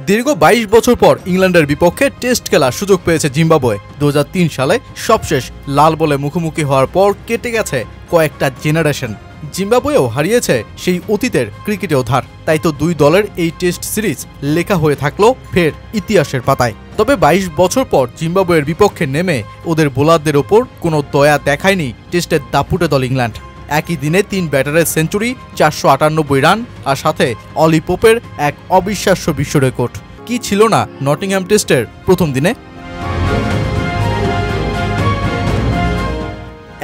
দীর্ঘ ২২ বছর পর ইংল্যান্ডের বিপক্ষে টেস্ট খেলার সুযোগ পেয়েছে জিম্বাবুয়ে। ২০০৩ সালে সবশেষ লাল বলে মুখোমুখি হওয়ার পর কেটে গেছে কয়েকটা জেনারেশন। জিম্বাবুয়েও হারিয়েছে সেই অতীতের ক্রিকেটেও ধার। তাই তো দুই দলের এই টেস্ট সিরিজ লেখা হয়ে থাকলো ফের ইতিহাসের পাতায়। তবে ২২ বছর পর জিম্বাবুয়ের বিপক্ষে নেমে ওদের বোলারদের ওপর কোনো দয়া দেখায়নি টেস্টের দাপুটে দল ইংল্যান্ড। একই দিনে ৩ ব্যাটারের সেঞ্চুরি, ৪৯৮ রান আর সাথে অলি পোপের এক অবিশ্বাস্য বিশ্ব রেকর্ড। কি ছিল না নটিংহ্যাম টেস্টের প্রথম দিনে?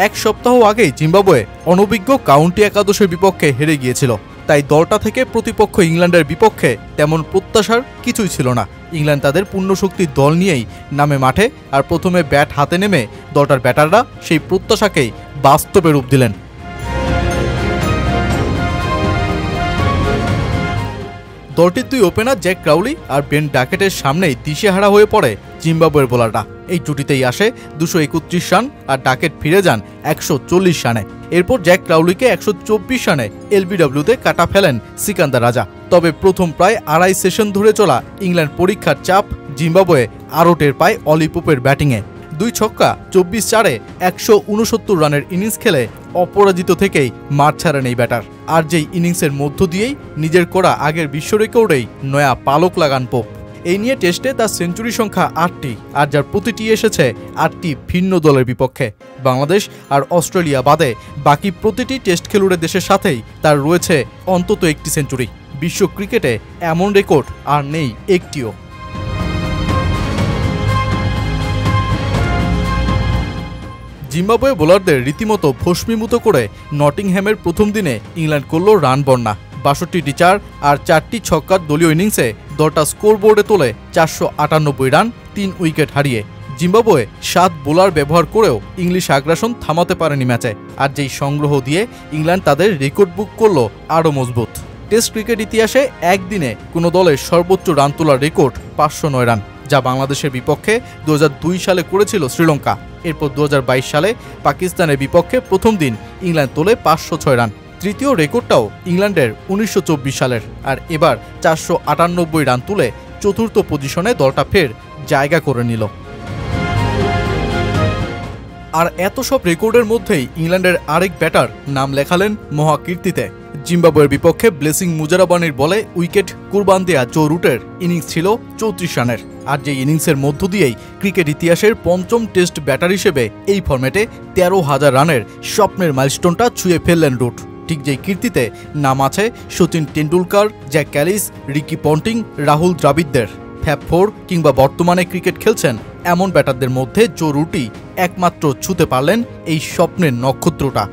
এক সপ্তাহ আগেই জিম্বাবুয়ে অনভিজ্ঞ কাউন্টি একাদশের বিপক্ষে হেরে গিয়েছিল। তাই দলটা থেকে প্রতিপক্ষ ইংল্যান্ডের বিপক্ষে তেমন প্রত্যাশার কিছুই ছিল না। ইংল্যান্ড তাদের পূর্ণশক্তির দল নিয়েই নামে মাঠে, আর প্রথমে ব্যাট হাতে নেমে দলটার ব্যাটাররা সেই প্রত্যাশাকেই বাস্তবে রূপ দিলেন। দলটির দুই ওপেনার জ্যাক ক্রাউলি আর বেন ডাকেটের সামনেই দিশেহারা হয়ে পড়ে জিম্বাবুয়ের বোলাররা। এই জুটিতেই আসে ২৩১ রান আর ডাকেট ফিরে যান ১৪০ রানে। এরপর জ্যাক ক্রাউলিকে ১২৪ রানে এলবিডব্লিউতে কাটা ফেলেন সিকান্দার রাজা। তবে প্রথম প্রায় আড়াই সেশন ধরে চলা ইংল্যান্ড পরীক্ষার চাপ জিম্বাবুয়ে আরও টের পায় অলি পোপের ব্যাটিংয়ে। ২ ছক্কা ২৪-৪-এ ১৬৯ রানের ইনিংস খেলে অপরাজিত থেকেই মাঠ ছাড়েন এই ব্যাটার। আর যেই ইনিংসের মধ্য দিয়েই নিজের করা আগের বিশ্ব রেকর্ডেই নয়া পালক লাগান পোপ। এই নিয়ে টেস্টে তার সেঞ্চুরি সংখ্যা ৮টি, আর যার প্রতিটি এসেছে ৮টি ভিন্ন দলের বিপক্ষে। বাংলাদেশ আর অস্ট্রেলিয়া বাদে বাকি প্রতিটি টেস্ট খেলুড়ে দেশের সাথেই তার রয়েছে অন্তত একটি সেঞ্চুরি। বিশ্ব ক্রিকেটে এমন রেকর্ড আর নেই একটিও। জিম্বাবুয়ে বোলারদের রীতিমতো ভস্মীভূত করে নটিংহ্যামের প্রথম দিনে ইংল্যান্ড করল রান বন্যা। ৬২টি চার আর ৪টি ছক্কার দলীয় ইনিংসে দলটা স্কোরবোর্ডে তোলে ৪৯৮ রান ৩ উইকেট হারিয়ে। জিম্বাবুয়ে ৭ বোলার ব্যবহার করেও ইংলিশ আগ্রাসন থামাতে পারেনি ম্যাচে। আর যেই সংগ্রহ দিয়ে ইংল্যান্ড তাদের রেকর্ড বুক করল আরও মজবুত। টেস্ট ক্রিকেট ইতিহাসে একদিনে কোনো দলের সর্বোচ্চ রান তোলার রেকর্ড ৫০৯ রান, যা বাংলাদেশের বিপক্ষে ২০০২ সালে করেছিল শ্রীলঙ্কা। এরপর ২০২২ সালে পাকিস্তানের বিপক্ষে প্রথম দিন ইংল্যান্ড তোলে ৫০৬ রান। তৃতীয় রেকর্ডটাও ইংল্যান্ডের ১৯২৪ সালের। আর এবার ৪৯৮ রান তুলে চতুর্থ পজিশনে দলটা ফের জায়গা করে নিল। আর এত সব রেকর্ডের মধ্যেই ইংল্যান্ডের আরেক ব্যাটার নাম লেখালেন মহাকীর্তিতে। জিম্বাবুয়ের বিপক্ষে ব্লেসিং মুজারাবানির বলে উইকেট কুরবান দেয়া জো রুটের ইনিংস ছিল ৩৪ রানের। আর যে ইনিংসের মধ্য দিয়েই ক্রিকেট ইতিহাসের পঞ্চম টেস্ট ব্যাটার হিসেবে এই ফরম্যাটে ১৩,০০০ রানের স্বপ্নের মাইলস্টোনটা ছুঁয়ে ফেললেন রুট। ঠিক যেই কীর্তিতে নাম আছে Sachin Tendulkar, Jacques Kallis, Ricky Ponting, Rahul দ্রাবিড়দের। ফ্যাব ফোর কিংবা বর্তমানে ক্রিকেট খেলছেন এমন ব্যাটারদের মধ্যে জো রুটই একমাত্র ছুঁতে পারলেন এই স্বপ্নের নক্ষত্রটা।